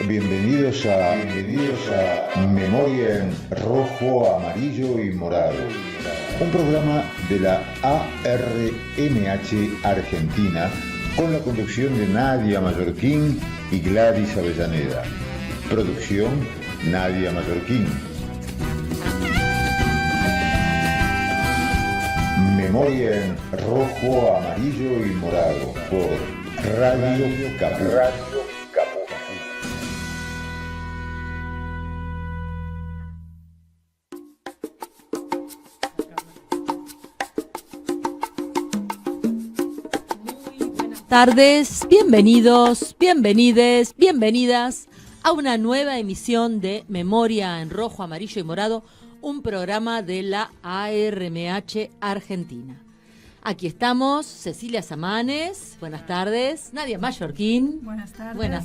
Bienvenidos a Memoria en Rojo, Amarillo y Morado, un programa de la ARMH Argentina con la conducción de Nadia Mallorquín y Gladys Avellaneda. Producción Nadia Mallorquín. Memoria en Rojo, Amarillo y Morado por Radio Caput. Tardes, bienvenidos, bienvenides, bienvenidas a una nueva emisión de Memoria en Rojo, Amarillo y Morado, un programa de la ARMH Argentina. Aquí estamos, Cecilia Samanes, buenas tardes, Nadia Mallorquín, buenas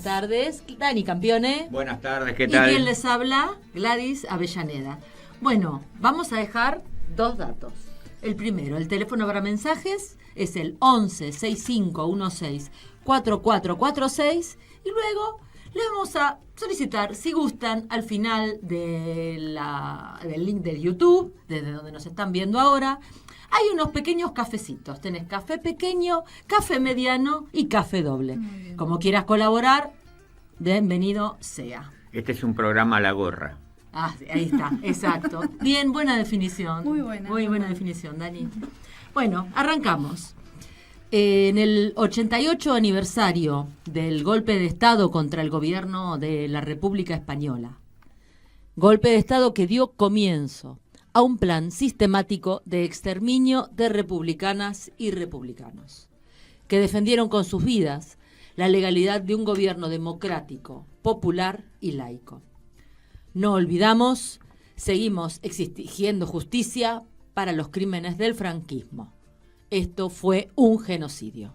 tardes, Dani Campione, buenas tardes, ¿qué tal? Y quien les habla, Gladys Avellaneda. Bueno, vamos a dejar dos datos. El primero, el teléfono para mensajes es el 11 6516 4446 y luego les vamos a solicitar, si gustan, al final del link de YouTube, desde donde nos están viendo ahora, hay unos pequeños cafecitos. Tenés café pequeño, café mediano y café doble. Como quieras colaborar, bienvenido sea. Este es un programa a la gorra. Ah, ahí está, exacto. Bien, buena definición. Muy buena. Muy buena definición, Dani. Bueno, arrancamos. En el 88 aniversario del golpe de Estado contra el gobierno de la República Española. Golpe de Estado que dio comienzo a un plan sistemático de exterminio de republicanas y republicanos, que defendieron con sus vidas la legalidad de un gobierno democrático, popular y laico. No olvidamos, seguimos exigiendo justicia para los crímenes del franquismo. Esto fue un genocidio,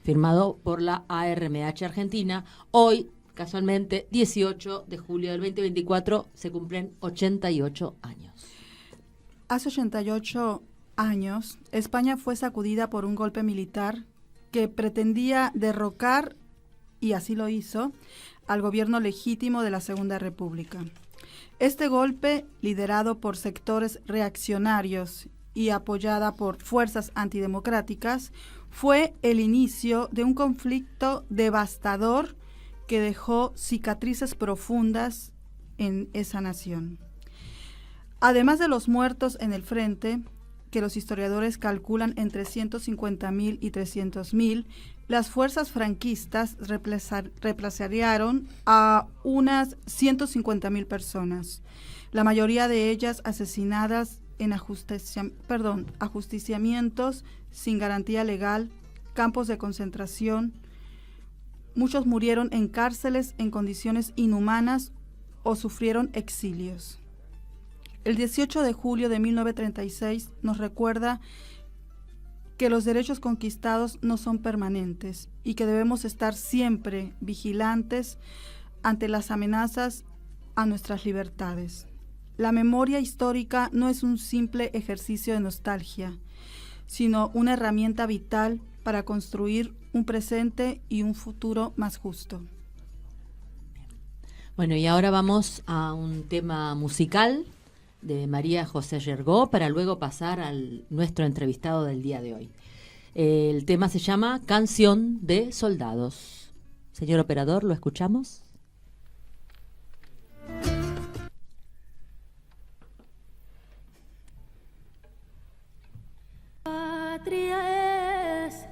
firmado por la ARMH Argentina. Hoy, casualmente, 18 de julio del 2024, se cumplen 88 años. Hace 88 años, España fue sacudida por un golpe militar que pretendía derrocar, y así lo hizo, al gobierno legítimo de la Segunda República. Este golpe, liderado por sectores reaccionarios y apoyada por fuerzas antidemocráticas, fue el inicio de un conflicto devastador que dejó cicatrices profundas en esa nación. Además de los muertos en el frente, que los historiadores calculan entre 150.000 y 300.000, las fuerzas franquistas represaliaron a unas 150.000 personas, la mayoría de ellas asesinadas en ajusticiamientos sin garantía legal, campos de concentración. Muchos murieron en cárceles en condiciones inhumanas o sufrieron exilios. El 18 de julio de 1936 nos recuerda que los derechos conquistados no son permanentes y que debemos estar siempre vigilantes ante las amenazas a nuestras libertades. La memoria histórica no es un simple ejercicio de nostalgia, sino una herramienta vital para construir un presente y un futuro más justo. Bueno, y ahora vamos a un tema musical de María José Yergó para luego pasar al nuestro entrevistado del día de hoy. El tema se llama Canción de Soldados. Señor operador, ¿lo escuchamos? Patria es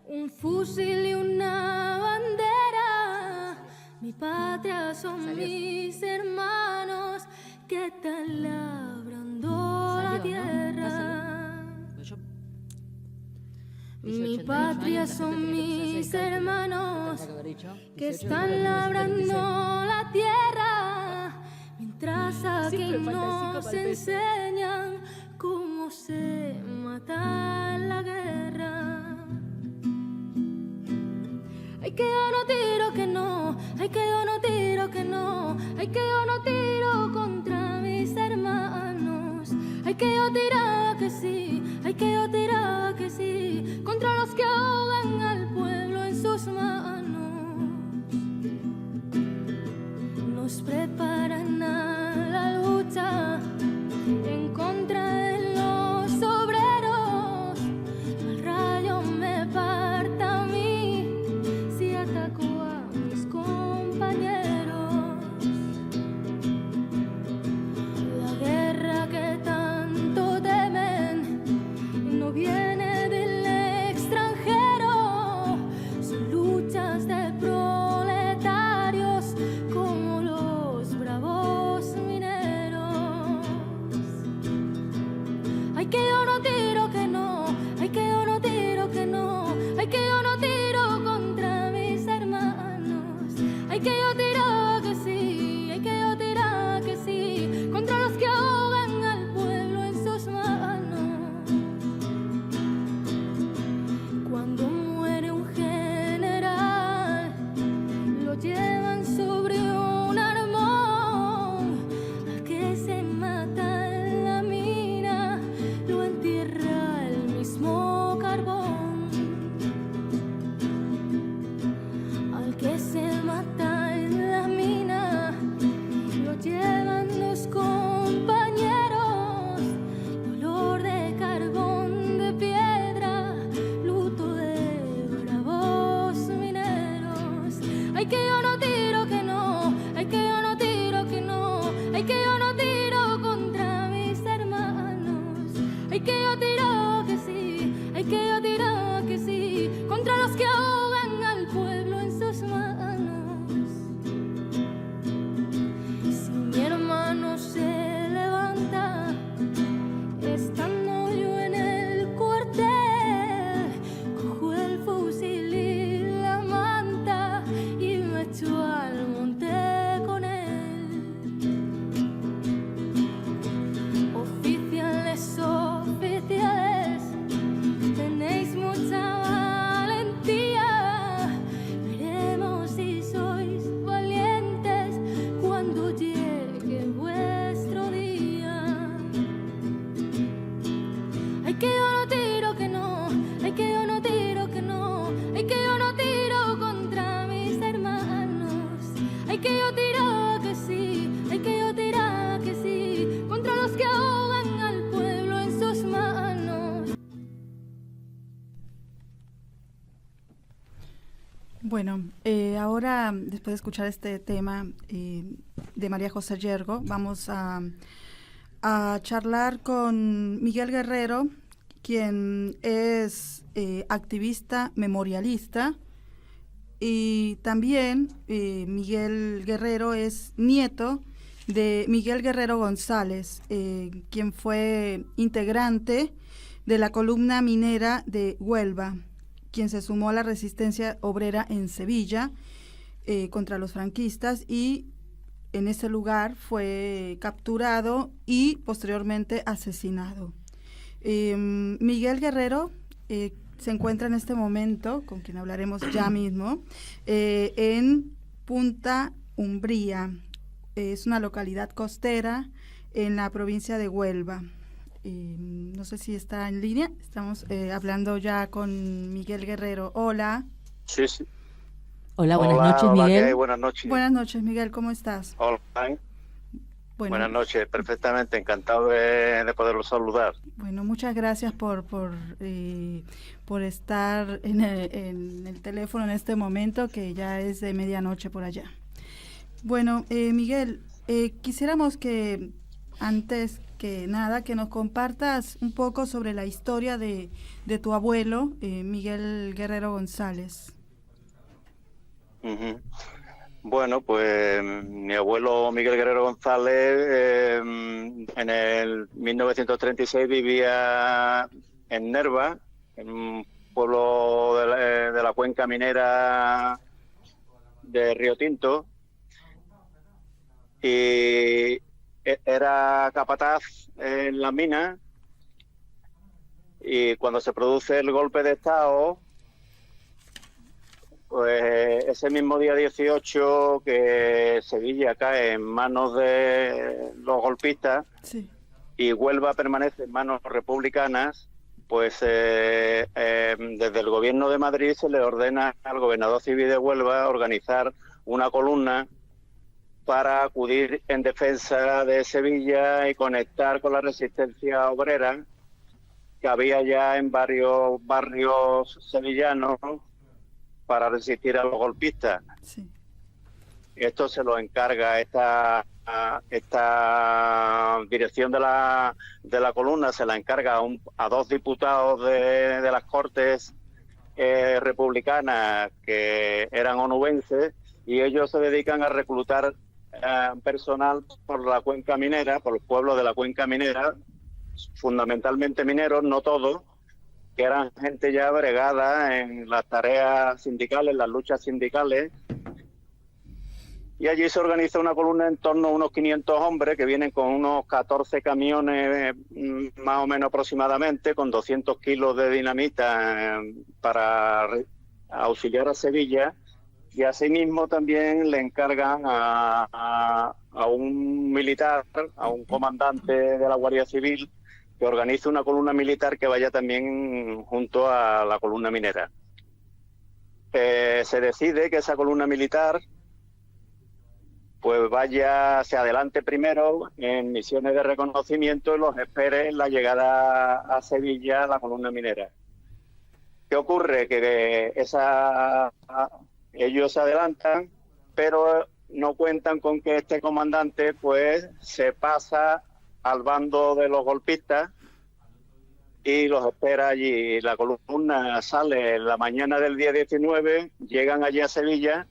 un fusil y una bandera. Mi patria son mis hermanos que están labrando la tierra. Mi patria son mis hermanos que están labrando la tierra, mientras aquí nos enseñan cómo se mata en la guerra. Ay, que yo no tiro que no, ay, que yo no tiro que no, ay, que yo no tiro contra mis hermanos. Ay, que yo tiraba que sí, ay, que yo tiraba que sí, contra los que ahogan al pueblo en sus manos. Bueno, ahora, después de escuchar este tema de María José Yergo, vamos a charlar con Miguel Guerrero, quien es activista memorialista, y también Miguel Guerrero es nieto de Miguel Guerrero González, quien fue integrante de la columna minera de Huelva, quien se sumó a la resistencia obrera en Sevilla contra los franquistas, y en ese lugar fue capturado y posteriormente asesinado. Miguel Guerrero se encuentra en este momento, con quien hablaremos ya mismo, en Punta Umbría. Es una localidad costera en la provincia de Huelva. No sé si está en línea. Estamos hablando ya con Miguel Guerrero. Hola. Sí, sí. Hola, buenas noches, hola, Miguel. ¿qué hay? Buenas noches. Buenas noches, Miguel, ¿cómo estás? Hola. Bueno, Buenas noches, perfectamente, encantado de poderlo saludar. Bueno, muchas gracias por estar en el teléfono en este momento, que ya es de medianoche por allá. Bueno, Miguel, quisiéramos que antes que nada que nos compartas un poco sobre la historia de tu abuelo, Miguel Guerrero González. Uh-huh. Bueno, pues mi abuelo Miguel Guerrero González en el 1936 vivía en Nerva, en un pueblo de la cuenca minera de Río Tinto, y era capataz en la mina, y cuando se produce el golpe de Estado, pues ese mismo día 18 que Sevilla cae en manos de los golpistas, Sí. y Huelva permanece en manos republicanas, pues desde el gobierno de Madrid se le ordena al gobernador civil de Huelva organizar una columna para acudir en defensa de Sevilla y conectar con la resistencia obrera que había ya en varios barrios sevillanos para resistir a los golpistas. Sí. Esto se lo encarga esta dirección de la columna, se la encarga a dos diputados de las Cortes republicanas que eran onubenses, y ellos se dedican a reclutar personal por la cuenca minera, por los pueblos de la cuenca minera, fundamentalmente mineros, no todos, que eran gente ya bregada en las tareas sindicales, las luchas sindicales. Y allí se organiza una columna en torno a unos 500 hombres que vienen con unos 14 camiones más o menos aproximadamente, con 200 kilos de dinamita para auxiliar a Sevilla. Y asimismo también le encargan a un militar, a un comandante de la Guardia Civil, que organiza una columna militar que vaya también junto a la columna minera. Se decide que esa columna militar pues se adelante primero en misiones de reconocimiento y los espere en la llegada a Sevilla a la columna minera. ¿Qué ocurre? Que ellos se adelantan, pero no cuentan con que este comandante pues se pasa al bando de los golpistas y los espera allí. La columna sale en la mañana del día 19, llegan allí a Sevilla,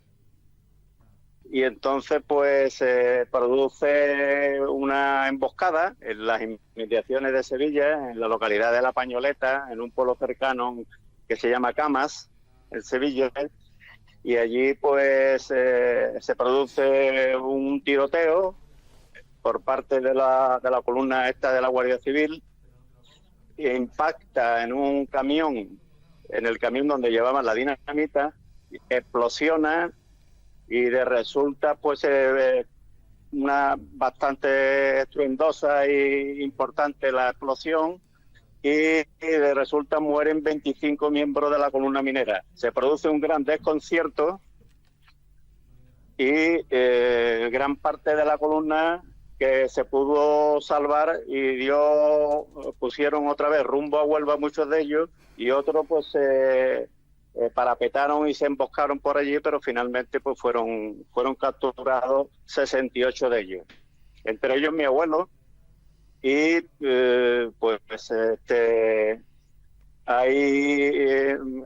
y entonces pues se produce una emboscada en las inmediaciones de Sevilla, en la localidad de La Pañoleta, en un pueblo cercano que se llama Camas, en Sevilla, y allí pues se produce un tiroteo por parte de la columna esta de la Guardia Civil, e impacta en un camión, en el camión donde llevaban la dinamita, explosiona, y resulta pues una bastante estruendosa e importante la explosión, y resulta mueren 25 miembros de la columna minera. Se produce un gran desconcierto y gran parte de la columna que se pudo salvar y pusieron otra vez rumbo a Huelva muchos de ellos, y otros pues parapetaron y se emboscaron por allí, pero finalmente pues fueron capturados 68 de ellos, entre ellos mi abuelo, y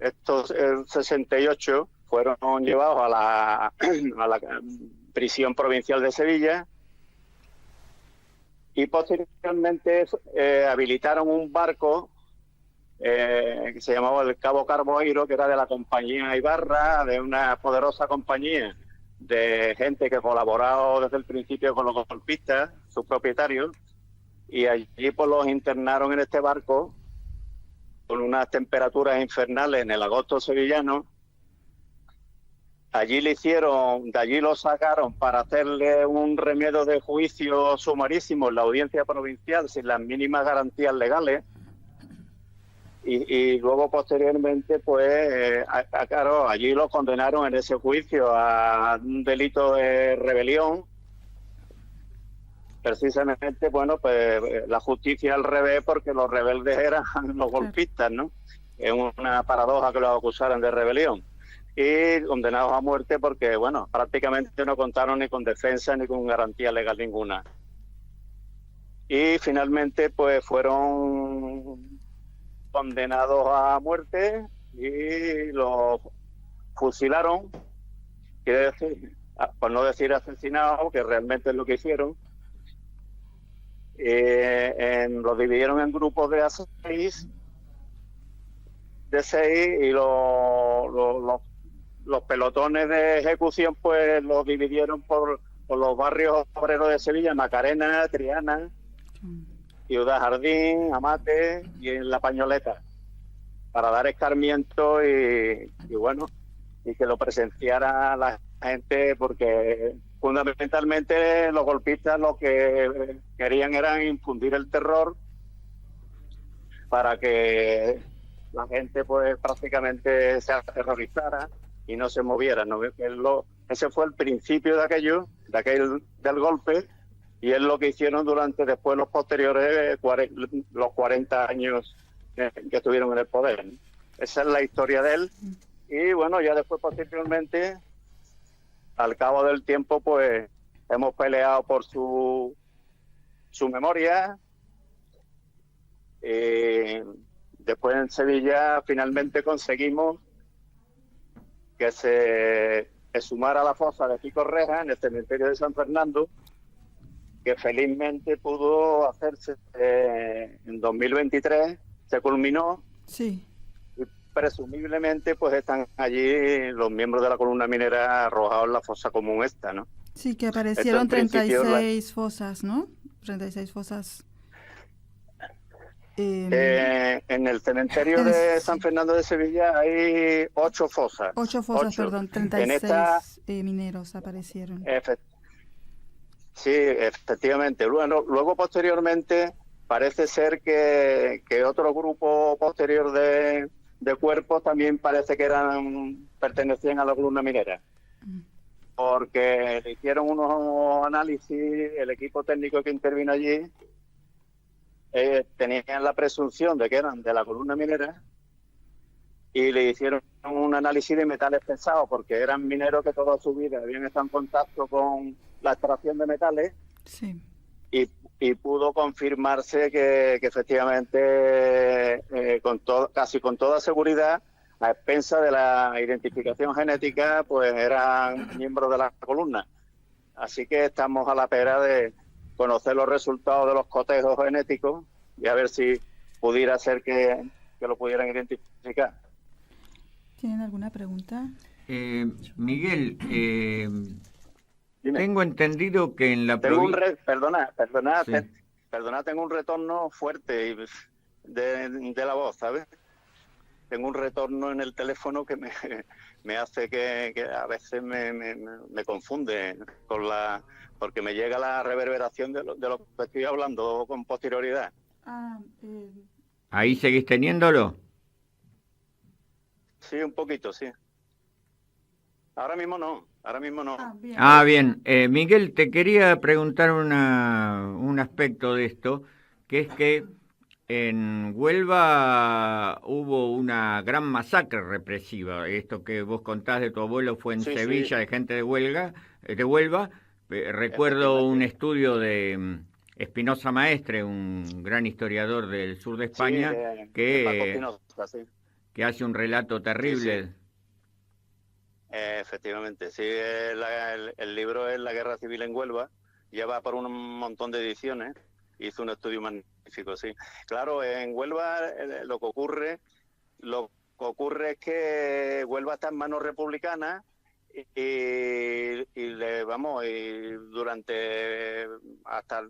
estos 68 fueron llevados a la prisión provincial de Sevilla, y posteriormente habilitaron un barco que se llamaba el Cabo Carboeiro, que era de la compañía Ibarra, de una poderosa compañía de gente que colaboró desde el principio con los golpistas, sus propietarios, y allí pues los internaron en este barco con unas temperaturas infernales en el agosto sevillano. Allí de allí lo sacaron para hacerle un remedio de juicio sumarísimo en la audiencia provincial sin las mínimas garantías legales. Y luego posteriormente pues claro, allí lo condenaron en ese juicio a un delito de rebelión, precisamente, bueno, pues la justicia al revés, porque los rebeldes eran los golpistas, ¿no? Es una paradoja que los acusaran de rebelión, y condenados a muerte porque, bueno, prácticamente no contaron ni con defensa ni con garantía legal ninguna. Y finalmente pues fueron condenados a muerte y los fusilaron, quiere decir, por no decir asesinados, que realmente es lo que hicieron. Los dividieron en grupos de seis, y los pelotones de ejecución pues los dividieron por los barrios obreros de Sevilla: Macarena, Triana, Ciudad Jardín, Amate y en La Pañoleta, para dar escarmiento y bueno, y que lo presenciara la gente, porque fundamentalmente los golpistas lo que querían era infundir el terror para que la gente pues prácticamente se aterrorizara y no se moviera, ¿no? Ese fue el principio del golpe, y es lo que hicieron durante después los posteriores los 40 años que estuvieron en el poder, ¿no? Esa es la historia de él. Y bueno, ya después posteriormente, al cabo del tiempo, pues hemos peleado por su memoria. Después en Sevilla finalmente conseguimos que se exhumara la fosa de Pico Reja en el cementerio de San Fernando, que felizmente pudo hacerse en 2023, se culminó. Sí. Y presumiblemente pues están allí los miembros de la columna minera arrojados en la fosa común esta, ¿no? Sí, que aparecieron Esto, en principio, 36 fosas, ¿no? 36 fosas. En el cementerio de San Fernando de Sevilla hay 8 fosas. 8 fosas, perdón, 36 mineros aparecieron. Sí, efectivamente. Luego posteriormente parece ser que otro grupo posterior de cuerpos también parece que pertenecían a la columna minera, porque le hicieron unos análisis, el equipo técnico que intervino allí tenían la presunción de que eran de la columna minera, y le hicieron un análisis de metales pesados, porque eran mineros que toda su vida habían estado en contacto con la extracción de metales. Sí. Y pudo confirmarse que efectivamente, casi con toda seguridad, a expensas de la identificación genética, pues eran miembros de la columna. Así que estamos a la espera de conocer los resultados de los cotejos genéticos y a ver si pudiera ser que lo pudieran identificar. ¿Tienen alguna pregunta? Miguel, Dime. tengo entendido que en la provincia... Perdona, Sí. tengo un retorno fuerte de la voz, ¿sabes? Tengo un retorno en el teléfono que me hace que a veces me confunde porque me llega la reverberación de lo que estoy hablando con posterioridad. ¿Ahí seguís teniéndolo? Sí, un poquito, sí. Ahora mismo no. Bien. Bien. Miguel, te quería preguntar un aspecto de esto, que es que En Huelva hubo una gran masacre represiva. Esto que vos contás de tu abuelo fue en Sí, Sevilla, sí. de gente de Huelva. Recuerdo un estudio de Espinosa Maestre, un gran historiador del sur de Sí, España, de Paco que, Espinosa, sí. que hace un relato Sí, terrible. sí. Efectivamente, sí, el libro es La Guerra Civil en Huelva, lleva por un montón de ediciones, hizo un estudio magnífico, sí. Claro, en Huelva lo que ocurre es que Huelva está en manos republicanas y durante hasta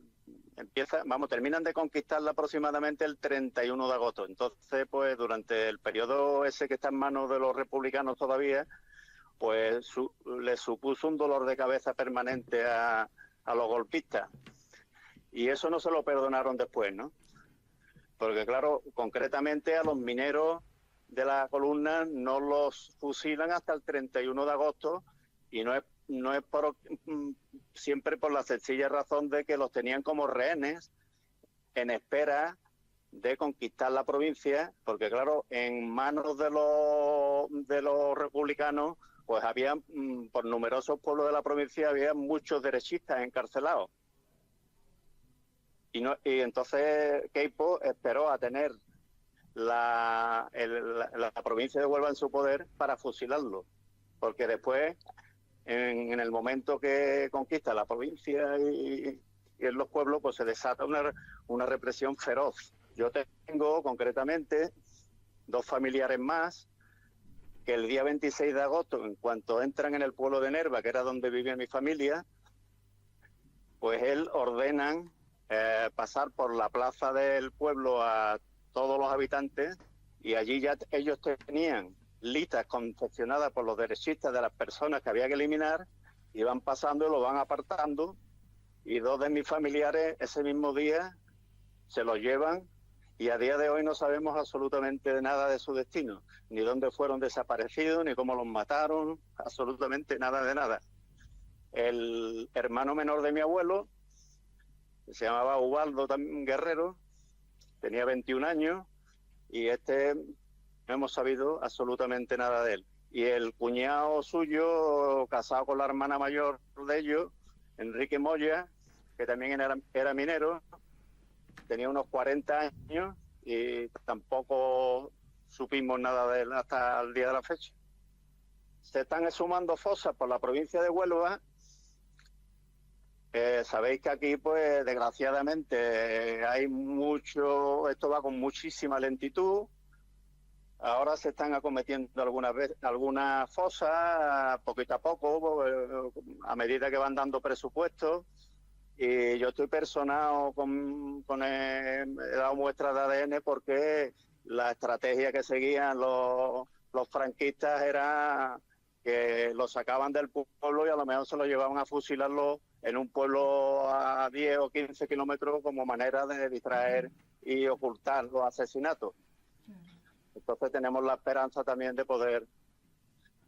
terminan de conquistarla aproximadamente el 31 de agosto. Entonces, pues durante el periodo ese que está en manos de los republicanos todavía, pues le supuso un dolor de cabeza permanente a los golpistas. Y eso no se lo perdonaron después, ¿no? Porque, claro, concretamente a los mineros de la columna no los fusilan hasta el 31 de agosto y no es siempre por la sencilla razón de que los tenían como rehenes en espera de conquistar la provincia, porque, claro, en manos de los republicanos, pues había, por numerosos pueblos de la provincia, había muchos derechistas encarcelados. Y entonces Queipo esperó a tener la provincia de Huelva en su poder para fusilarlo, porque después, en el momento que conquista la provincia y en los pueblos, pues se desata una represión feroz. Yo tengo concretamente 2 familiares más que el día 26 de agosto, en cuanto entran en el pueblo de Nerva, que era donde vivía mi familia, pues ordenan pasar por la plaza del pueblo a todos los habitantes, y allí ya ellos tenían listas confeccionadas por los derechistas de las personas que había que eliminar, y van pasando y lo van apartando, y 2 de mis familiares ese mismo día se los llevan, y a día de hoy no sabemos absolutamente nada de su destino, ni dónde fueron desaparecidos, ni cómo los mataron, absolutamente nada de nada. El hermano menor de mi abuelo, que se llamaba Ubaldo Guerrero, tenía 21 años, y no hemos sabido absolutamente nada de él. Y el cuñado suyo, casado con la hermana mayor de ellos, Enrique Moya, que también era minero, tenía unos 40 años y tampoco supimos nada de él hasta el día de la fecha. Se están exhumando fosas por la provincia de Huelva. Sabéis que aquí, pues, desgraciadamente, hay esto va con muchísima lentitud. Ahora se están acometiendo algunas fosas, poquito a poco, a medida que van dando presupuestos. Y yo estoy personado he dado muestras de ADN porque la estrategia que seguían los franquistas era que los sacaban del pueblo y a lo mejor se los llevaban a fusilarlo en un pueblo a 10 o 15 kilómetros como manera de distraer y ocultar los asesinatos. Entonces tenemos la esperanza también de poder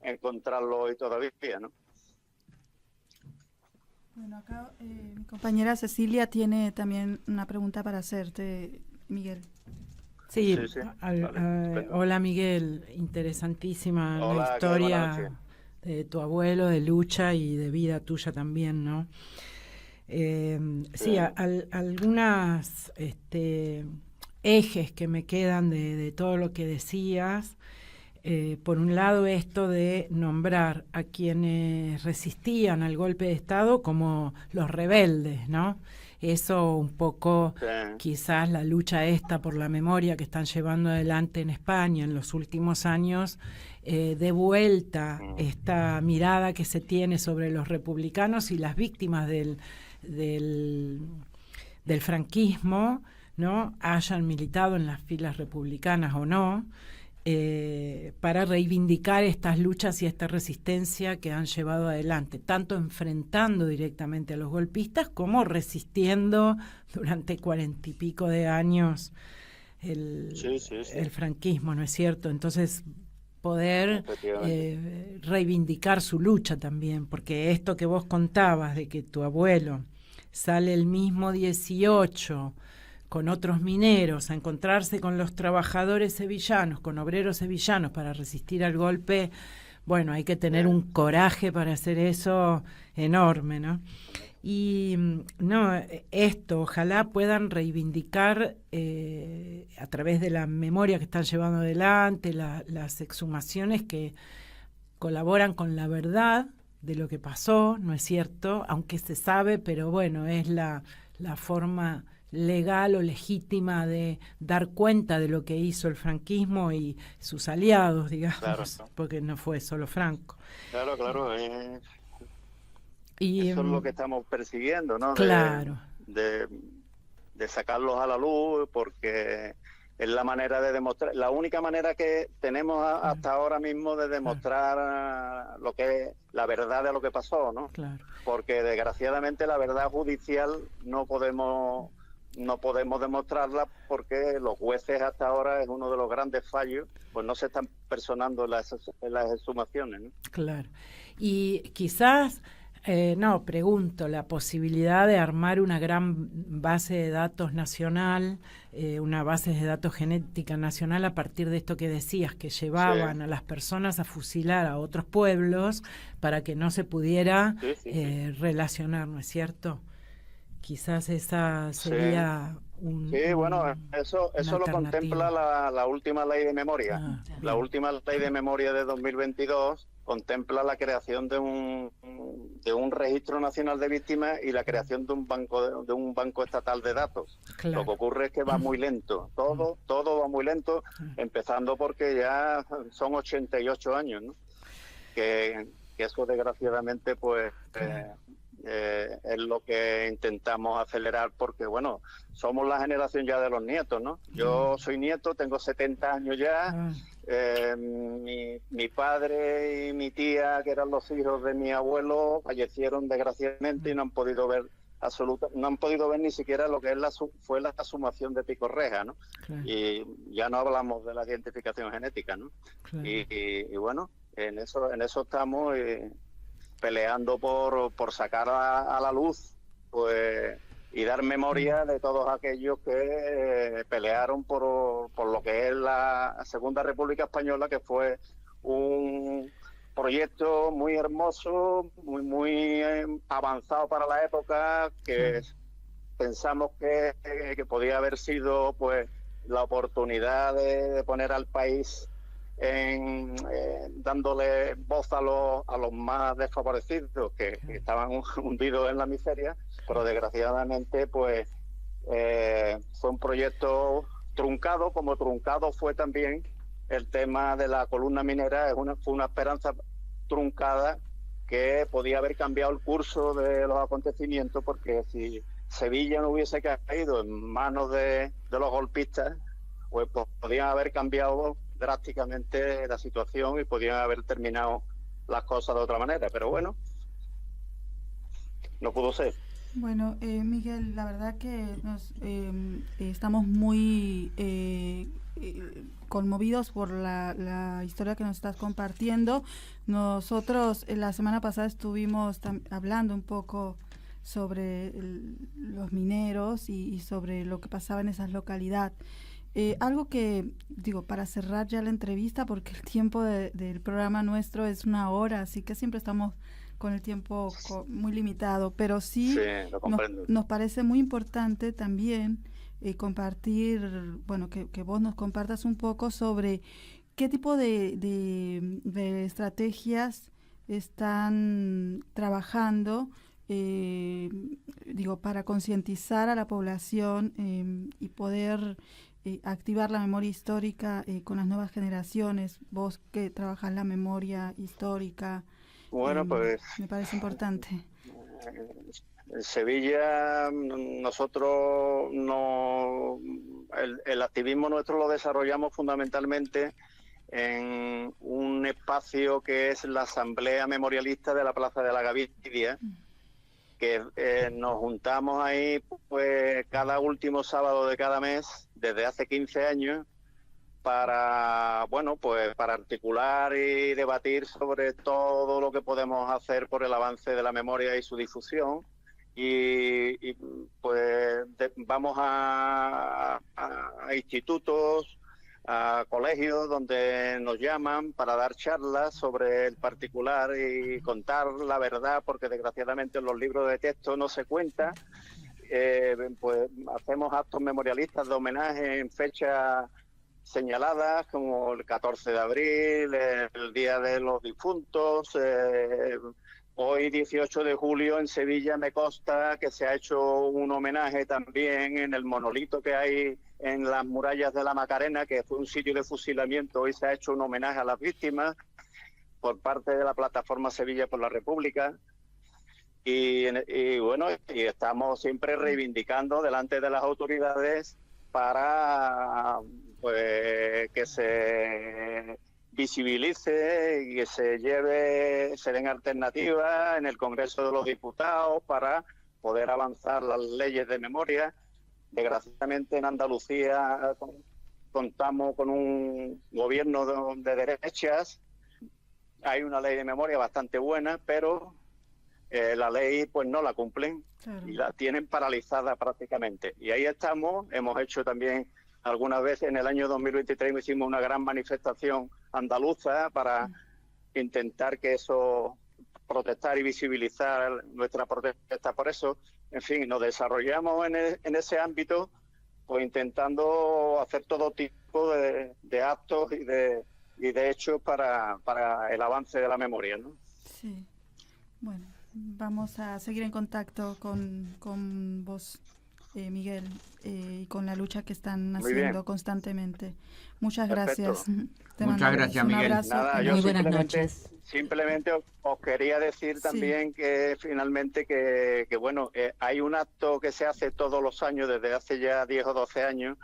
encontrarlo hoy todavía, ¿no? Bueno, acá mi compañera Cecilia tiene también una pregunta para hacerte, Miguel. Sí, Sí. Vale. Hola Miguel, interesantísima la Hola, buenas historia noches. de tu abuelo, de lucha y de vida tuya también, ¿no? Sí, algunas ejes que me quedan de todo lo que decías. Por un lado, esto de nombrar a quienes resistían al golpe de Estado como los rebeldes, ¿no? Eso un poco, quizás la lucha esta por la memoria que están llevando adelante en España en los últimos años, de vuelta esta mirada que se tiene sobre los republicanos y las víctimas del franquismo, ¿no? Hayan militado en las filas republicanas o no, para reivindicar estas luchas y esta resistencia que han llevado adelante, tanto enfrentando directamente a los golpistas como resistiendo durante 40 y pico de años el franquismo, ¿no es cierto? Entonces poder reivindicar su lucha también, porque esto que vos contabas de que tu abuelo sale el mismo 18 con otros mineros, a encontrarse con los trabajadores sevillanos, con obreros sevillanos para resistir al golpe, bueno, hay que tener un coraje para hacer eso enorme, ¿no? Y no, esto, ojalá puedan reivindicar a través de la memoria que están llevando adelante, las exhumaciones que colaboran con la verdad de lo que pasó, ¿no es cierto? Aunque se sabe, pero bueno, es la forma legal o legítima de dar cuenta de lo que hizo el franquismo y sus aliados, digamos, Claro. porque no fue solo Franco. Claro, claro. Y, eso es lo que estamos persiguiendo, ¿no? Claro. De sacarlos a la luz, porque es la manera de demostrar, la única manera que tenemos hasta ahora mismo de demostrar lo que es la verdad de lo que pasó, ¿no? Claro. Porque desgraciadamente la verdad judicial no podemos demostrarla, porque los jueces hasta ahora es uno de los grandes fallos, pues no se están personando en las exhumaciones, ¿no? Claro. Y quizás, pregunto, la posibilidad de armar una gran base de datos nacional, una base de datos genética nacional a partir de esto que decías, que llevaban a las personas a fusilar a otros pueblos para que no se pudiera relacionar, ¿no es cierto? Quizás esa sería eso lo contempla la última ley de memoria. La última ley de memoria de 2022 contempla la creación de un registro nacional de víctimas y la creación de un banco estatal de datos. Claro. Lo que ocurre es que va muy lento, todo va muy lento, empezando porque ya son 88 años, ¿no? Que eso desgraciadamente pues es lo que intentamos acelerar, porque bueno, somos la generación ya de los nietos, ¿no? Yo soy nieto, tengo 70 años ya. Mi padre y mi tía, que eran los hijos de mi abuelo, fallecieron desgraciadamente y no han podido ver ni siquiera lo que es fue la exhumación de Pico Reja, ¿no? Claro. Y ya no hablamos de la identificación genética, ¿no? Claro. Y bueno, en eso estamos peleando por sacar a la luz, pues, y dar memoria de todos aquellos que pelearon por lo que es la Segunda República Española, que fue un proyecto muy hermoso, muy avanzado para la época, que pensamos que podía haber sido pues la oportunidad de poner al país dándole voz a los más desfavorecidos, que estaban hundidos en la miseria, pero desgraciadamente pues fue un proyecto truncado, como truncado fue también el tema de la columna minera. Fue una esperanza truncada que podía haber cambiado el curso de los acontecimientos, porque si Sevilla no hubiese caído en manos de los golpistas, pues podían haber cambiado drásticamente la situación y podían haber terminado las cosas de otra manera, pero bueno, no pudo ser. Bueno, Miguel, la verdad que estamos muy conmovidos por la historia que nos estás compartiendo. Nosotros la semana pasada estuvimos hablando un poco sobre los mineros y sobre lo que pasaba en esas localidades. Algo que, digo, para cerrar ya la entrevista, porque el tiempo del programa nuestro es 1 hora, así que siempre estamos con el tiempo muy limitado, pero sí nos parece muy importante también compartir, bueno, que vos nos compartas un poco sobre qué tipo de estrategias están trabajando, para concientizar a la población y poder activar la memoria histórica con las nuevas generaciones. Vos que trabajas la memoria histórica, bueno, pues me parece importante. En Sevilla nosotros el activismo nuestro lo desarrollamos fundamentalmente en un espacio que es la Asamblea Memorialista de la Plaza de la Gavidia, que nos juntamos ahí pues cada último sábado de cada mes desde hace 15 años para articular y debatir sobre todo lo que podemos hacer por el avance de la memoria y su difusión. pues vamos a institutos, a colegios donde nos llaman para dar charlas sobre el particular y contar la verdad, porque desgraciadamente en los libros de texto no se cuenta. Pues hacemos actos memorialistas de homenaje en fechas señaladas, como el 14 de abril, el Día de los Difuntos. Hoy, 18 de julio, en Sevilla me consta que se ha hecho un homenaje también en el monolito que hay en las murallas de la Macarena, que fue un sitio de fusilamiento. Hoy se ha hecho un homenaje a las víctimas por parte de la plataforma Sevilla por la República. Y bueno, y estamos siempre reivindicando delante de las autoridades para pues que se visibilice y que se den alternativas en el Congreso de los Diputados para poder avanzar las leyes de memoria. Desgraciadamente en Andalucía contamos con un gobierno de derechas. Hay una ley de memoria bastante buena, pero la ley pues no la cumplen. Claro. Y la tienen paralizada prácticamente. Y ahí estamos. Hemos hecho también algunas veces, en el año 2023 hicimos una gran manifestación andaluza para intentar que eso, protestar y visibilizar nuestra protesta por eso. En fin, nos desarrollamos en ese ámbito, pues intentando hacer todo tipo de actos y de hechos para el avance de la memoria, ¿no? Sí. Bueno, vamos a seguir en contacto con vos, Miguel, y con la lucha que están haciendo constantemente. Muchas gracias. Muchas gracias, Miguel. Nada, muy buenas noches. Simplemente os quería decir también que finalmente que bueno, hay un acto que se hace todos los años, desde hace ya 10 o 12 años,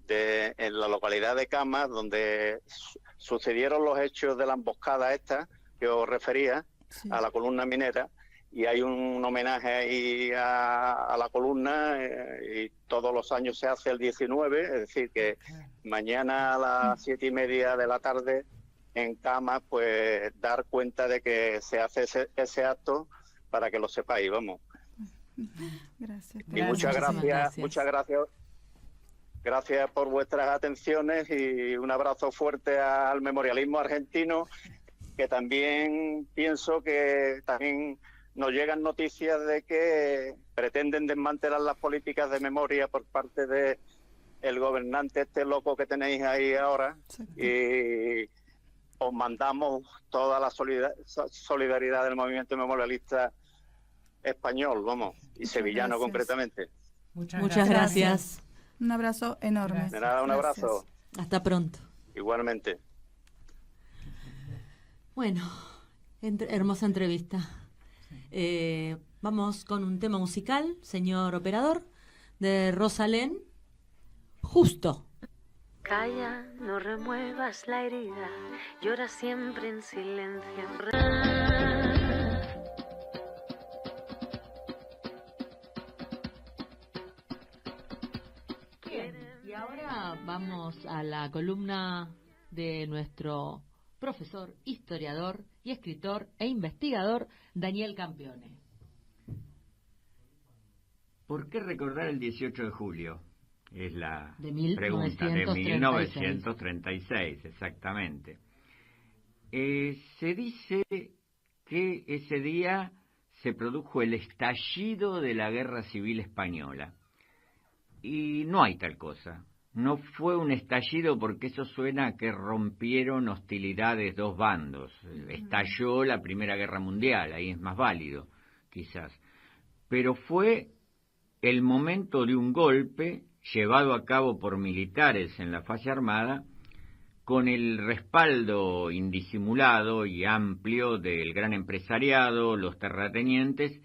en la localidad de Camas, donde sucedieron los hechos de la emboscada esta que os refería, a la columna minera. Y hay un homenaje ahí a la columna y todos los años se hace el 19, es decir, que mañana a las 7:30 de la tarde en Camas, pues dar cuenta de que se hace ese acto para que lo sepáis, vamos. Gracias. Y muchas gracias. Gracias por vuestras atenciones y un abrazo fuerte al memorialismo argentino, que también pienso que también nos llegan noticias de que pretenden desmantelar las políticas de memoria por parte de el gobernante este loco que tenéis ahí ahora. Exacto. Y os mandamos toda la solidaridad del movimiento memorialista español, vamos, y sevillano concretamente. Muchas gracias. Un abrazo enorme. De nada, un abrazo. Hasta pronto. Igualmente. Bueno, hermosa entrevista. Vamos con un tema musical, señor operador, de Rosalén, Justo. Calla, no remuevas la herida, llora siempre en silencio. Bien, y ahora vamos a la columna de nuestro profesor, historiador y escritor e investigador Daniel Campione. ¿Por qué recordar el 18 de julio? Es la pregunta, de 1936, exactamente. Se dice que ese día se produjo el estallido de la Guerra Civil Española. Y no hay tal cosa. No fue un estallido porque eso suena a que rompieron hostilidades dos bandos. Estalló la Primera Guerra Mundial, ahí es más válido, quizás. Pero fue el momento de un golpe llevado a cabo por militares en la fase armada, con el respaldo indisimulado y amplio del gran empresariado, los terratenientes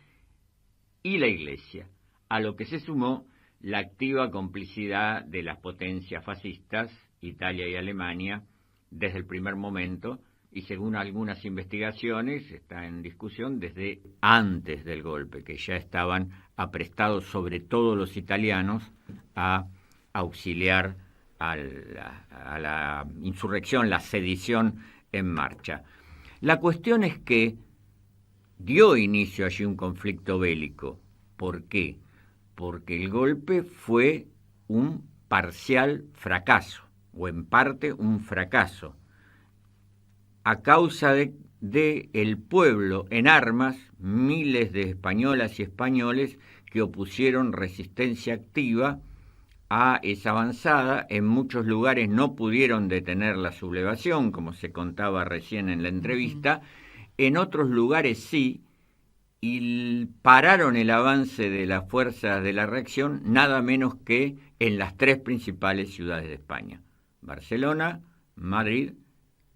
y la Iglesia, a lo que se sumó la activa complicidad de las potencias fascistas, Italia y Alemania, desde el primer momento, y según algunas investigaciones, está en discusión desde antes del golpe, que ya estaban aprestados, sobre todo los italianos, a auxiliar a la insurrección, la sedición en marcha. La cuestión es que dio inicio allí un conflicto bélico, ¿Por qué? Porque el golpe fue un parcial fracaso, o en parte un fracaso, a causa de el pueblo en armas, miles de españolas y españoles que opusieron resistencia activa a esa avanzada. En muchos lugares no pudieron detener la sublevación, como se contaba recién en la entrevista, en otros lugares sí, y pararon el avance de las fuerzas de la reacción nada menos que en las 3 principales ciudades de España: Barcelona, Madrid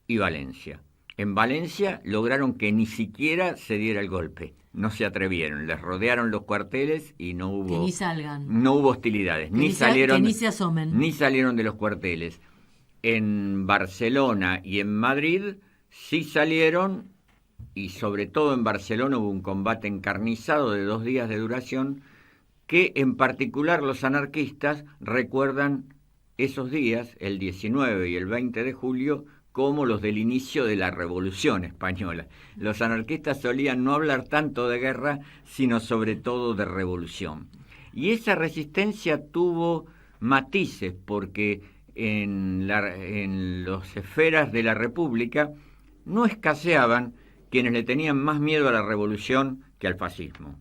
y Valencia. En Valencia lograron que ni siquiera se diera el golpe, no se atrevieron, les rodearon los cuarteles y no hubo... Que ni salgan. No hubo hostilidades, que ni se asomen. Ni salieron de los cuarteles. En Barcelona y en Madrid sí salieron, y sobre todo en Barcelona hubo un combate encarnizado de 2 días de duración, que en particular los anarquistas recuerdan esos días, el 19 y el 20 de julio, como los del inicio de la Revolución Española. Los anarquistas solían no hablar tanto de guerra, sino sobre todo de revolución. Y esa resistencia tuvo matices, porque en las esferas de la República no escaseaban quienes le tenían más miedo a la revolución que al fascismo.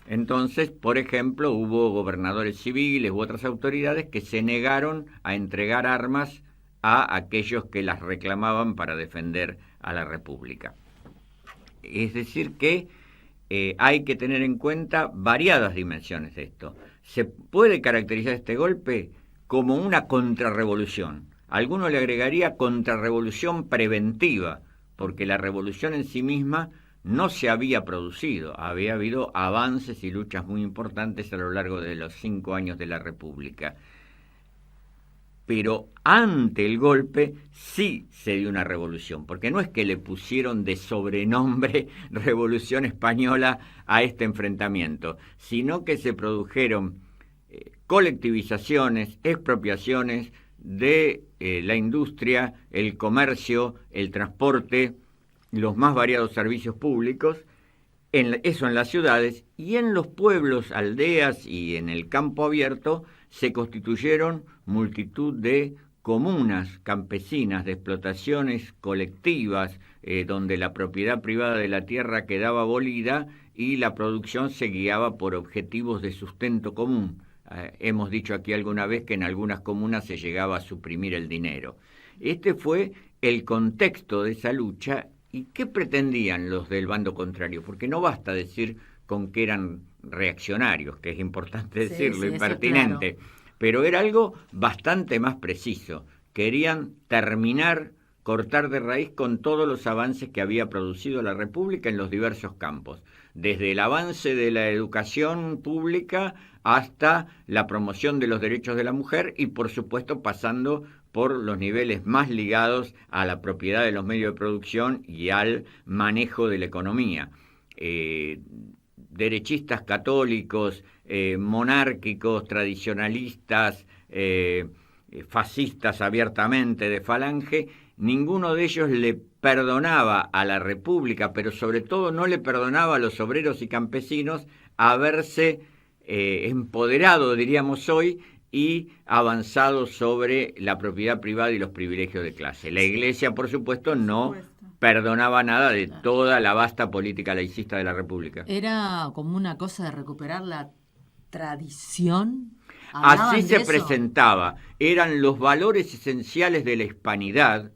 Entonces, por ejemplo, hubo gobernadores civiles u otras autoridades que se negaron a entregar armas a aquellos que las reclamaban para defender a la República. Es decir que hay que tener en cuenta variadas dimensiones de esto. Se puede caracterizar este golpe como una contrarrevolución. Alguno le agregaría contrarrevolución preventiva, porque la revolución en sí misma no se había producido. Había habido avances y luchas muy importantes a lo largo de los 5 años de la República. Pero ante el golpe sí se dio una revolución, porque no es que le pusieron de sobrenombre Revolución Española a este enfrentamiento, sino que se produjeron colectivizaciones, expropiaciones de la industria, el comercio, el transporte, los más variados servicios públicos, eso en las ciudades, y en los pueblos, aldeas y en el campo abierto se constituyeron multitud de comunas campesinas, de explotaciones colectivas, donde la propiedad privada de la tierra quedaba abolida y la producción se guiaba por objetivos de sustento común. Hemos dicho aquí alguna vez que en algunas comunas se llegaba a suprimir el dinero. Este fue el contexto de esa lucha. ¿Y qué pretendían los del bando contrario? Porque no basta decir con que eran reaccionarios, que es importante decirlo, y pertinente, claro. Pero era algo bastante más preciso. Querían terminar, cortar de raíz con todos los avances que había producido la República en los diversos campos, desde el avance de la educación pública hasta la promoción de los derechos de la mujer y, por supuesto, pasando por los niveles más ligados a la propiedad de los medios de producción y al manejo de la economía. Derechistas católicos, monárquicos, tradicionalistas, fascistas abiertamente de falange, ninguno de ellos le perdonaba a la República, pero sobre todo no le perdonaba a los obreros y campesinos haberse empoderado, diríamos hoy, y avanzado sobre la propiedad privada y los privilegios de clase. La Iglesia, por supuesto, no perdonaba nada de toda la vasta política laicista de la República. Era como una cosa de recuperar la tradición. Así se presentaba. Eran los valores esenciales de la hispanidad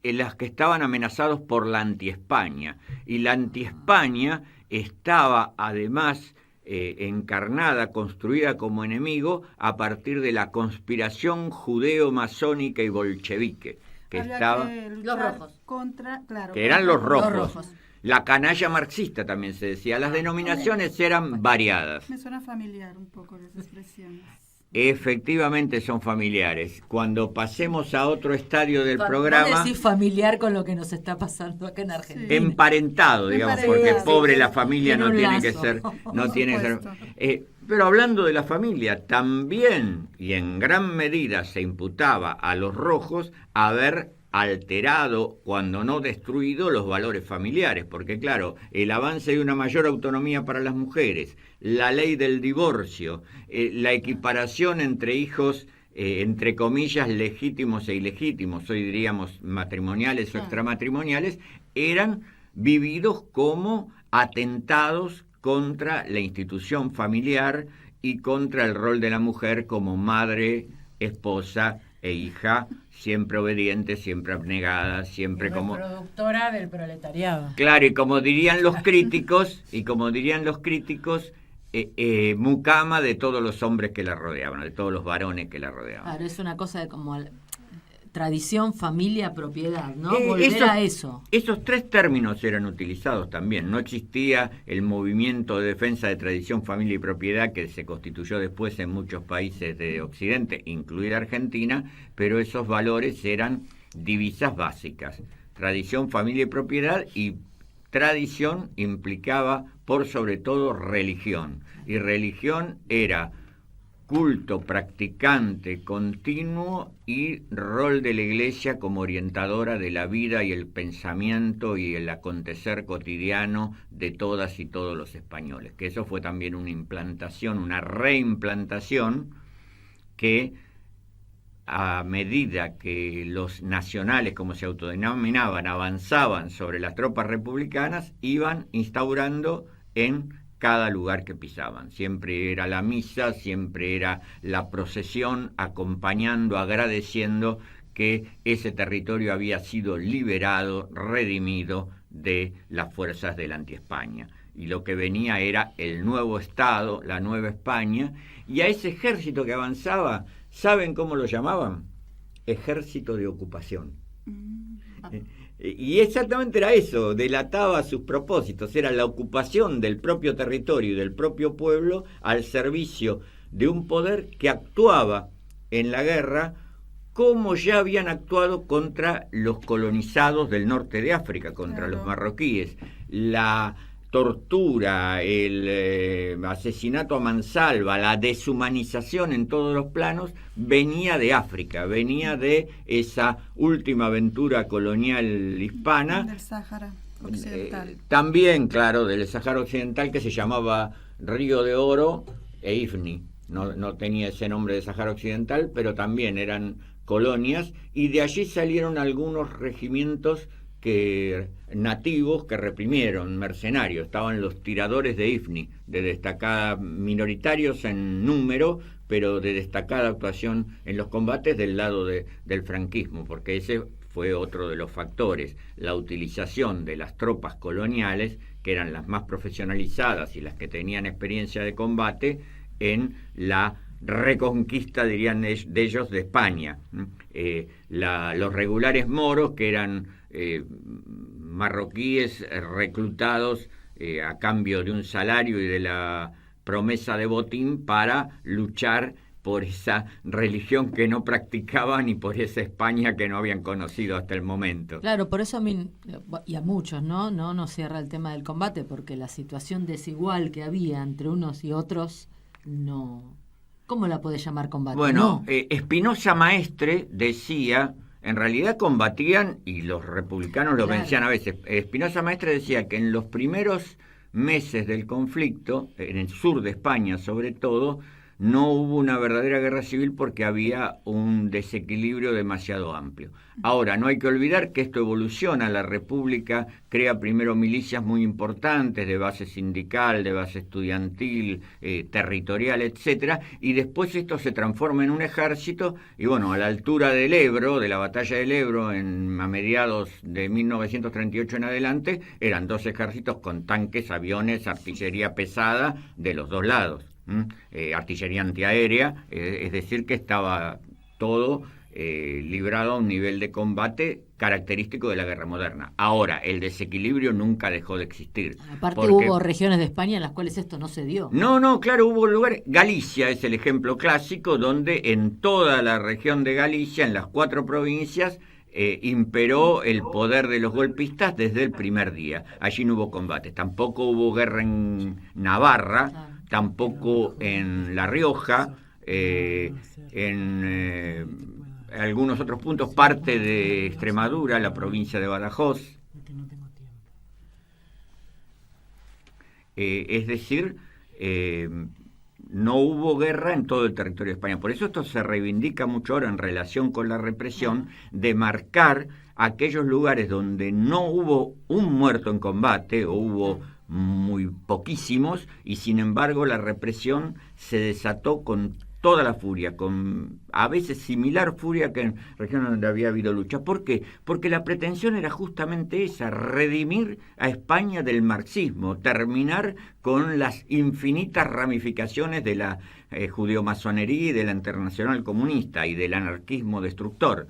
en las que estaban amenazados por la anti-España. Y la anti-España estaba además encarnada, construida como enemigo a partir de la conspiración judeo-masónica y bolchevique, que estaba los rojos contra, claro, que eran los rojos. La canalla marxista también se decía. Las denominaciones eran variadas. Me suena familiar un poco las expresiones. Efectivamente son familiares. Cuando pasemos a otro estadio del programa... ¿Vos decís familiar con lo que nos está pasando acá en Argentina? Sí. Emparentado, digamos, porque pobre la familia no tiene que ser... No tiene que ser pero hablando de la familia, también y en gran medida se imputaba a los rojos haber alterado, cuando no destruido, los valores familiares, porque claro, el avance de una mayor autonomía para las mujeres, la ley del divorcio, la equiparación entre hijos, entre comillas, legítimos e ilegítimos, hoy diríamos matrimoniales o extramatrimoniales, eran vividos como atentados contra la institución familiar y contra el rol de la mujer como madre, esposa e hija, siempre obediente, siempre abnegada, siempre como productora del proletariado. Claro, y como dirían los críticos, mucama de todos los hombres que la rodeaban, de todos los varones que la rodeaban. Claro, es una cosa de como tradición, familia, propiedad, ¿no? Volver a eso. Esos tres términos eran utilizados también. No existía el movimiento de defensa de tradición, familia y propiedad que se constituyó después en muchos países de Occidente, incluida Argentina, pero esos valores eran divisas básicas. Tradición, familia y propiedad, y tradición implicaba por sobre todo religión. Y religión era culto practicante continuo y rol de la Iglesia como orientadora de la vida y el pensamiento y el acontecer cotidiano de todas y todos los españoles, que eso fue también una implantación, una reimplantación que a medida que los nacionales, como se autodenominaban, avanzaban sobre las tropas republicanas, iban instaurando en cada lugar que pisaban. Siempre era la misa, siempre era la procesión, acompañando, agradeciendo que ese territorio había sido liberado, redimido de las fuerzas de la antiespaña. Y lo que venía era el nuevo Estado, la nueva España, y a ese ejército que avanzaba, ¿saben cómo lo llamaban? Ejército de ocupación. Y exactamente era eso, delataba sus propósitos, era la ocupación del propio territorio y del propio pueblo al servicio de un poder que actuaba en la guerra como ya habían actuado contra los colonizados del norte de África, contra los marroquíes. La tortura, el asesinato a mansalva, la deshumanización en todos los planos venía de África, venía de esa última aventura colonial hispana. Del Sáhara Occidental. También, claro, del Sáhara Occidental, que se llamaba Río de Oro e Ifni. No tenía ese nombre de Sáhara Occidental, pero también eran colonias, y de allí salieron algunos regimientos nativos que reprimieron, mercenarios. Estaban los tiradores de Ifni, de destacada, minoritarios en número, pero de destacada actuación en los combates del lado del franquismo, porque ese fue otro de los factores, la utilización de las tropas coloniales, que eran las más profesionalizadas y las que tenían experiencia de combate, en la reconquista, dirían de ellos, de España. Los regulares moros, que eran marroquíes reclutados a cambio de un salario y de la promesa de botín para luchar por esa religión que no practicaban y por esa España que no habían conocido hasta el momento. Claro, por eso a mí y a muchos no cierra el tema del combate, porque la situación desigual que había entre unos y otros no... ¿Cómo la podés llamar combate? Bueno, Espinosa Maestre decía, en realidad combatían, y los republicanos lo vencían a veces. Espinosa Maestre decía que en los primeros meses del conflicto, en el sur de España sobre todo, no hubo una verdadera guerra civil porque había un desequilibrio demasiado amplio. Ahora, no hay que olvidar que esto evoluciona. La República crea primero milicias muy importantes de base sindical, de base estudiantil, territorial, etcétera, y después esto se transforma en un ejército, y bueno, a la altura del Ebro, de la batalla del Ebro, a mediados de 1938 en adelante, eran dos ejércitos con tanques, aviones, artillería pesada de los dos lados. Artillería antiaérea, es decir, que estaba todo librado a un nivel de combate característico de la guerra moderna. Ahora, el desequilibrio nunca dejó de existir. Aparte hubo regiones de España en las cuales esto no se dio. No, claro, hubo lugares. Galicia es el ejemplo clásico, donde en toda la región de Galicia, en las 4 provincias, imperó el poder de los golpistas desde el primer día. Allí no hubo combates, tampoco hubo guerra en Navarra, tampoco en La Rioja, en algunos otros puntos, parte de Extremadura, la provincia de Badajoz. Es decir, no hubo guerra en todo el territorio de España. Por eso esto se reivindica mucho ahora en relación con la represión, de marcar aquellos lugares donde no hubo un muerto en combate, o hubo muy poquísimos, y sin embargo la represión se desató con toda la furia, con a veces similar furia que en regiones donde había habido lucha. ¿Por qué? Porque la pretensión era justamente esa, redimir a España del marxismo, terminar con las infinitas ramificaciones de la judeo-masonería y de la internacional comunista y del anarquismo destructor.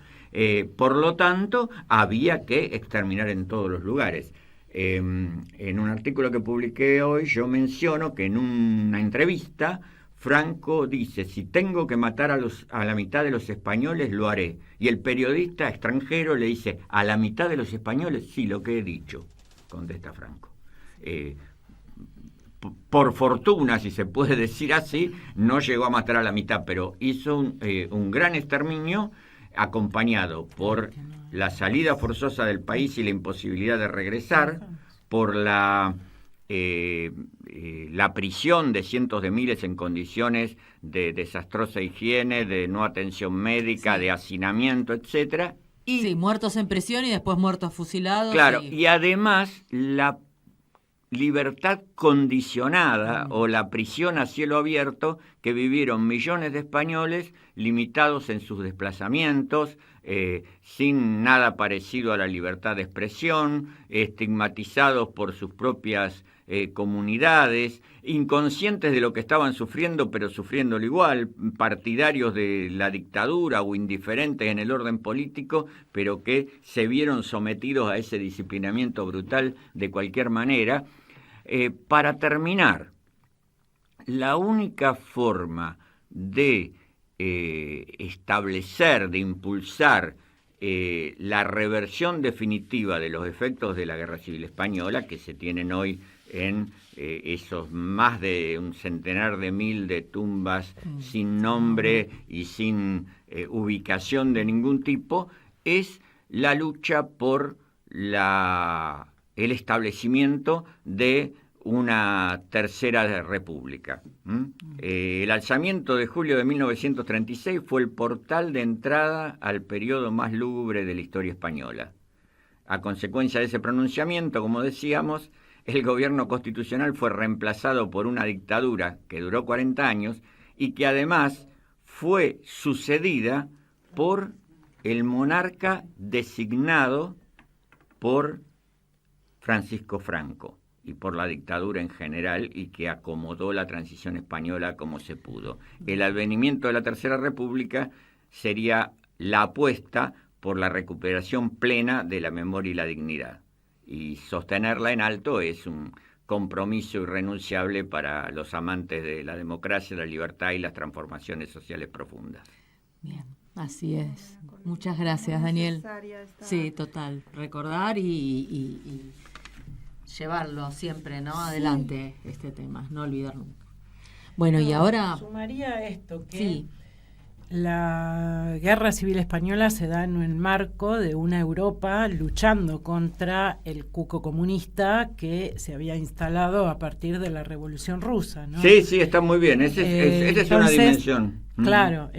Por lo tanto, había que exterminar en todos los lugares. En un artículo que publiqué hoy yo menciono que en una entrevista Franco dice: si tengo que matar a la mitad de los españoles, lo haré. Y el periodista extranjero le dice: ¿a la mitad de los españoles? Sí, lo que he dicho, contesta Franco. Por fortuna, si se puede decir así, no llegó a matar a la mitad, pero hizo un gran exterminio, acompañado por la salida forzosa del país y la imposibilidad de regresar, por la prisión de cientos de miles en condiciones de desastrosa higiene, de no atención médica, de hacinamiento, etcétera. Y sí, muertos en prisión y después muertos fusilados. Claro, y además la libertad condicionada o la prisión a cielo abierto que vivieron millones de españoles limitados en sus desplazamientos, sin nada parecido a la libertad de expresión, estigmatizados por sus propias comunidades, inconscientes de lo que estaban sufriendo, pero sufriéndolo igual, partidarios de la dictadura o indiferentes en el orden político, pero que se vieron sometidos a ese disciplinamiento brutal de cualquier manera. Para terminar, la única forma de establecer, de impulsar la reversión definitiva de los efectos de la Guerra Civil Española, que se tienen hoy en esos más de 100.000 de tumbas sin nombre y sin ubicación de ningún tipo, es la lucha por el establecimiento de una tercera república. El alzamiento de julio de 1936 fue el portal de entrada al periodo más lúgubre de la historia española. A consecuencia de ese pronunciamiento, como decíamos, el gobierno constitucional fue reemplazado por una dictadura que duró 40 años y que además fue sucedida por el monarca designado por Francisco Franco y por la dictadura en general, y que acomodó la transición española como se pudo. El advenimiento de la Tercera República sería la apuesta por la recuperación plena de la memoria y la dignidad. Y sostenerla en alto es un compromiso irrenunciable para los amantes de la democracia, la libertad y las transformaciones sociales profundas. Bien, así es. Muchas gracias, Daniel. Sí, total. Recordar y llevarlo siempre, ¿no? Adelante, este tema, no olvidar nunca. Bueno, y ahora sumaría esto, que sí, la Guerra Civil Española se da en el marco de una Europa luchando contra el cuco comunista que se había instalado a partir de la Revolución Rusa, ¿no? Sí, sí, está muy bien. Esa es una dimensión. Claro,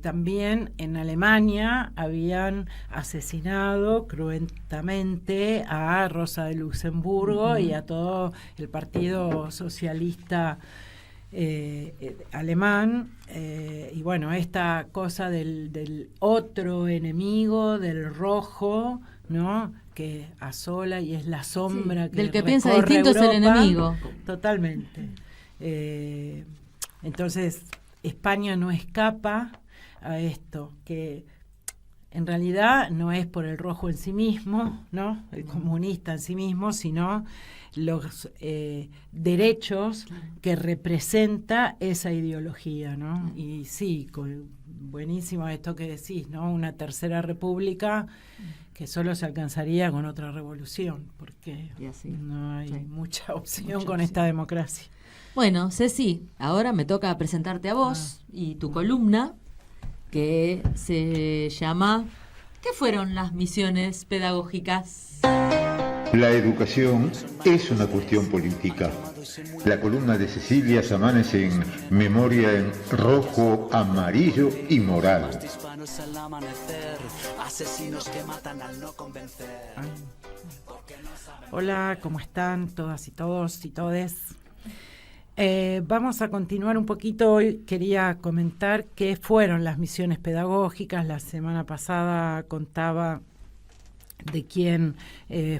también en Alemania habían asesinado cruentamente a Rosa de Luxemburgo y a todo el Partido Socialista alemán, y bueno, esta cosa del otro enemigo, del rojo, ¿no?, que asola y es la sombra, sí, del que piensa distinto Europa, es el enemigo. Totalmente. Entonces España no escapa a esto, que en realidad no es por el rojo en sí mismo, ¿no?, el comunista en sí mismo, sino los derechos que representa esa ideología, ¿no? Y sí, buenísimo esto que decís, ¿no? Una tercera república que solo se alcanzaría con otra revolución, porque no hay mucha opción con esta democracia. Bueno, Ceci, ahora me toca presentarte a vos y tu columna, que se llama ¿Qué fueron las misiones pedagógicas? La educación es una cuestión política. La columna de Cecilia amanece en memoria en rojo, amarillo y morado. Hola, ¿cómo están todas y todos y todes? Vamos a continuar un poquito. Hoy quería comentar qué fueron las misiones pedagógicas. La semana pasada contaba de quién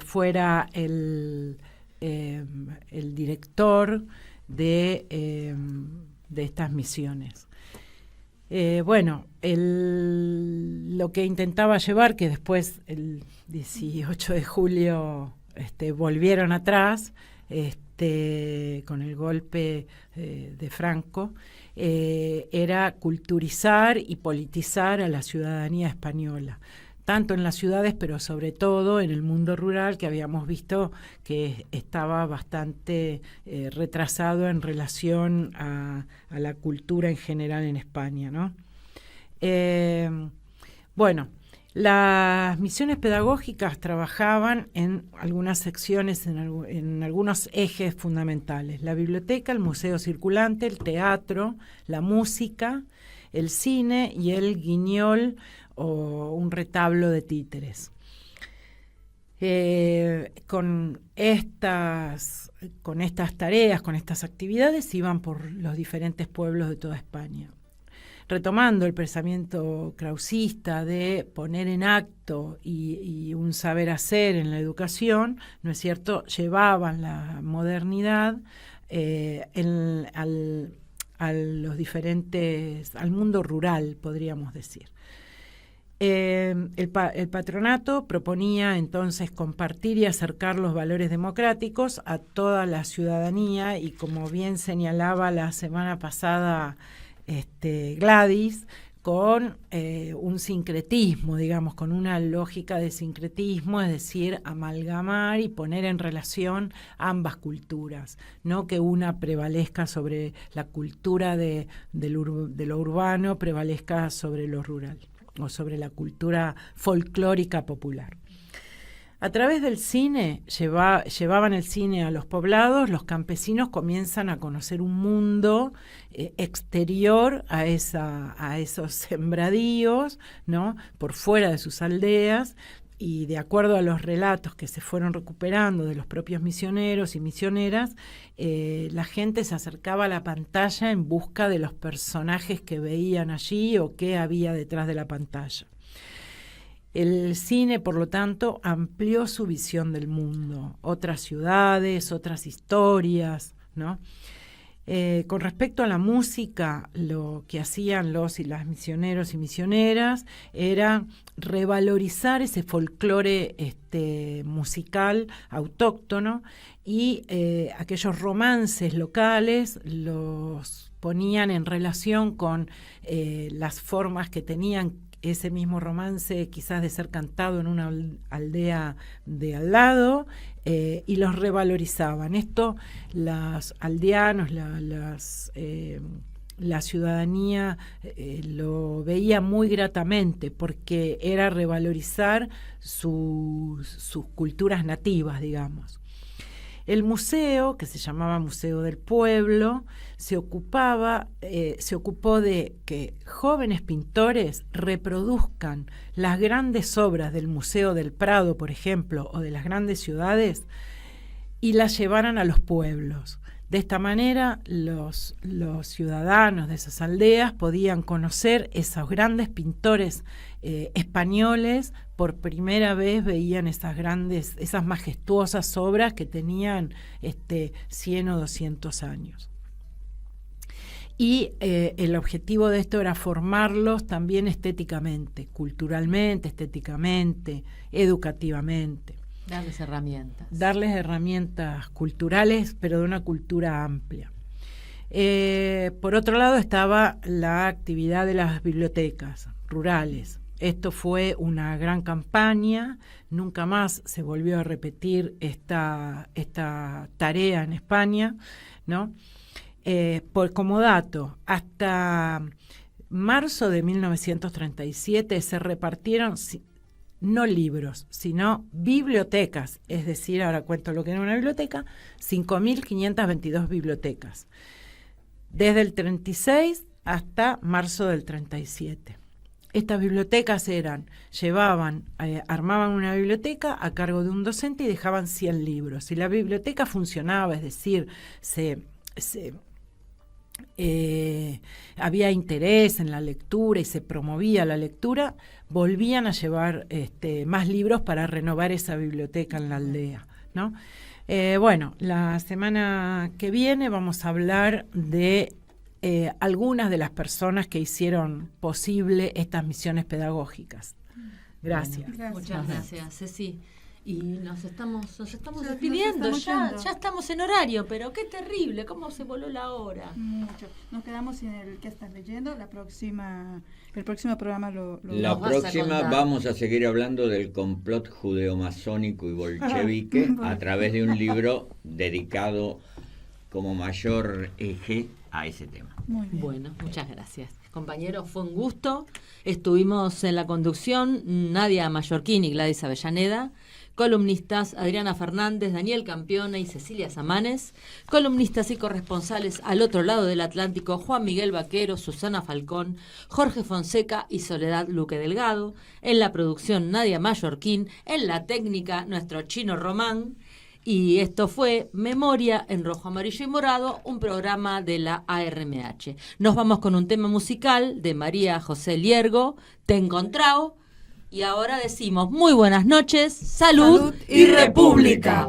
fuera el director de estas misiones. Lo que intentaba llevar, que después el 18 de julio volvieron atrás, con el golpe de Franco, era culturizar y politizar a la ciudadanía española, tanto en las ciudades, pero sobre todo en el mundo rural, que habíamos visto que estaba bastante retrasado en relación a la cultura en general en España, ¿no? Las misiones pedagógicas trabajaban en algunas secciones, en algunos ejes fundamentales: la biblioteca, el museo circulante, el teatro, la música, el cine y el guiñol o un retablo de títeres. Con estas tareas, con estas actividades, iban por los diferentes pueblos de toda España, retomando el pensamiento krausista de poner en acto y un saber hacer en la educación, ¿no es cierto?, llevaban la modernidad al mundo rural, podríamos decir. El patronato proponía entonces compartir y acercar los valores democráticos a toda la ciudadanía, y como bien señalaba la semana pasada Gladys, con un sincretismo, digamos, con una lógica de sincretismo, es decir, amalgamar y poner en relación ambas culturas, no que una prevalezca sobre la cultura de lo urbano, prevalezca sobre lo rural o sobre la cultura folclórica popular. A través del cine, llevaban el cine a los poblados. Los campesinos comienzan a conocer un mundo exterior a esos sembradíos, ¿no?, por fuera de sus aldeas, y de acuerdo a los relatos que se fueron recuperando de los propios misioneros y misioneras, la gente se acercaba a la pantalla en busca de los personajes que veían allí o qué había detrás de la pantalla. El cine, por lo tanto, amplió su visión del mundo, otras ciudades, otras historias, ¿no? Con respecto a la música, lo que hacían los y las misioneros y misioneras era revalorizar ese folclore musical autóctono, y aquellos romances locales los ponían en relación con las formas que tenían ese mismo romance quizás de ser cantado en una aldea de al lado, y los revalorizaban. Esto los aldeanos, la ciudadanía lo veía muy gratamente, porque era revalorizar sus culturas nativas, digamos. El museo, que se llamaba Museo del Pueblo, se ocupó de que jóvenes pintores reproduzcan las grandes obras del Museo del Prado, por ejemplo, o de las grandes ciudades, y las llevaran a los pueblos. De esta manera, los ciudadanos de esas aldeas podían conocer esos grandes pintores españoles. Por primera vez veían esas majestuosas obras que tenían 100 o 200 años. Y el objetivo de esto era formarlos también estéticamente, culturalmente, estéticamente, educativamente. Darles herramientas. Darles herramientas culturales, pero de una cultura amplia. Por otro lado estaba la actividad de las bibliotecas rurales. Esto fue una gran campaña, nunca más se volvió a repetir esta tarea en España, ¿no? Como dato, hasta marzo de 1937 se repartieron no libros, sino bibliotecas, es decir, ahora cuento lo que era una biblioteca, 5.522 bibliotecas, desde el 36 hasta marzo del 37. Estas bibliotecas armaban una biblioteca a cargo de un docente y dejaban 100 libros. Si la biblioteca funcionaba, es decir, había interés en la lectura y se promovía la lectura, volvían a llevar más libros para renovar esa biblioteca en la aldea, ¿no? La semana que viene vamos a hablar de algunas de las personas que hicieron posible estas misiones pedagógicas. Gracias. Muchas gracias, Ceci. Y nos estamos despidiendo, ya estamos en horario, pero qué terrible, cómo se voló la hora. Mucho. Nos quedamos sin el que estás leyendo. El próximo programa La próxima vamos a seguir hablando del complot judeo-masónico y bolchevique a través de un libro dedicado como mayor eje a ese tema. Muy bien. Bueno, muchas gracias. Compañeros, fue un gusto. Estuvimos en la conducción Nadia Mallorquín y Gladys Avellaneda. Columnistas Adriana Fernández, Daniel Campione y Cecilia Samanes. Columnistas y corresponsales al otro lado del Atlántico, Juan Miguel Vaquero, Susana Falcón, Jorge Fonseca y Soledad Luque Delgado. En la producción Nadia Mallorquín. En la técnica nuestro Chino Román. Y esto fue Memoria en Rojo, Amarillo y Morado, un programa de la ARMH. Nos vamos con un tema musical de María José Liergo, Te Encontrao. Y ahora decimos muy buenas noches, salud y república.